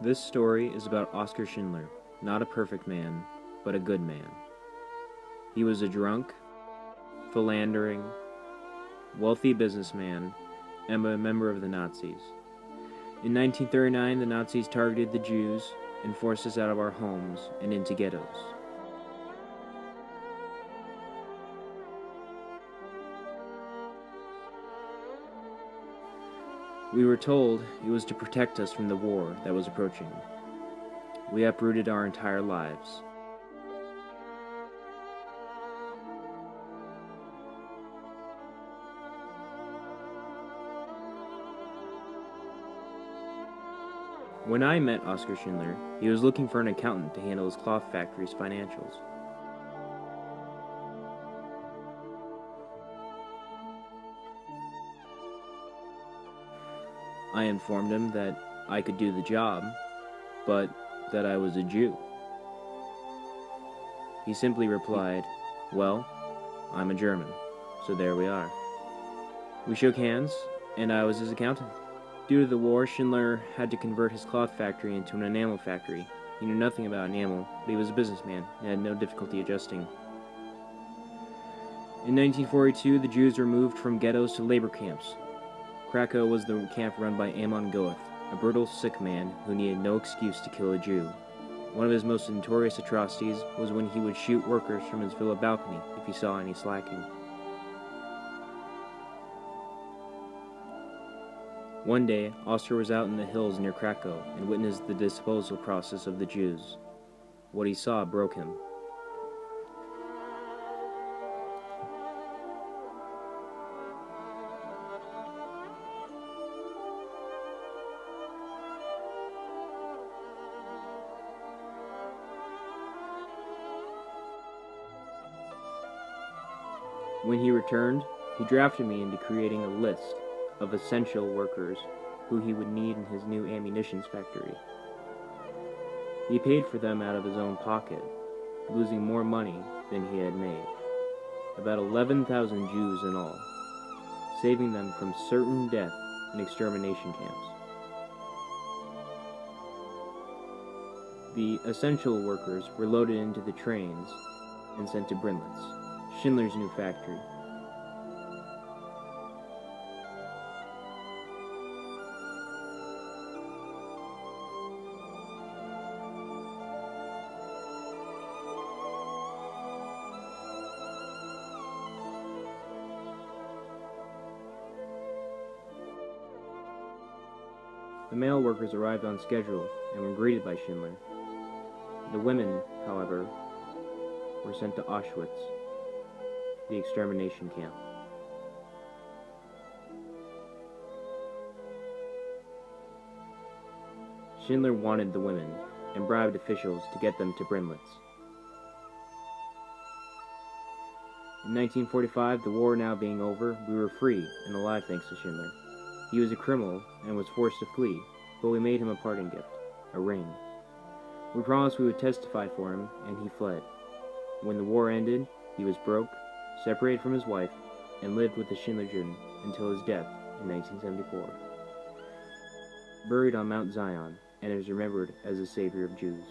This story is about Oskar Schindler, not a perfect man, but a good man. He was a drunk, philandering, wealthy businessman, and a member of the Nazis. In 1939, the Nazis targeted the Jews and forced us out of our homes and into ghettos. We were told it was to protect us from the war that was approaching. We uprooted our entire lives. When I met Oskar Schindler, he was looking for an accountant to handle his cloth factory's financials. I informed him that I could do the job, but that I was a Jew. He simply replied, "Well, I'm a German, so there we are." We shook hands, and I was his accountant. Due to the war, Schindler had to convert his cloth factory into an enamel factory. He knew nothing about enamel, but he was a businessman and had no difficulty adjusting. In 1942, the Jews were moved from ghettos to labor camps. Krakow was the camp run by Amon Goeth, a brutal, sick man who needed no excuse to kill a Jew. One of his most notorious atrocities was when he would shoot workers from his villa balcony if he saw any slacking. One day, Oskar was out in the hills near Krakow and witnessed the disposal process of the Jews. What he saw broke him. When he returned, he drafted me into creating a list of essential workers who he would need in his new ammunition factory. He paid for them out of his own pocket, losing more money than he had made. About 11,000 Jews in all, saving them from certain death in extermination camps. The essential workers were loaded into the trains and sent to Brinlitz, Schindler's new factory. The male workers arrived on schedule and were greeted by Schindler. The women, however, were sent to Auschwitz, the extermination camp. Schindler wanted the women and bribed officials to get them to Brinlitz. In 1945, the war now being over, we were free and alive thanks to Schindler. He was a criminal and was forced to flee, but we made him a parting gift, a ring. We promised we would testify for him, and he fled. When the war ended, he was broke, separated from his wife, and lived with the Schindler Juden until his death in 1974. Buried on Mount Zion, and is remembered as the savior of Jews.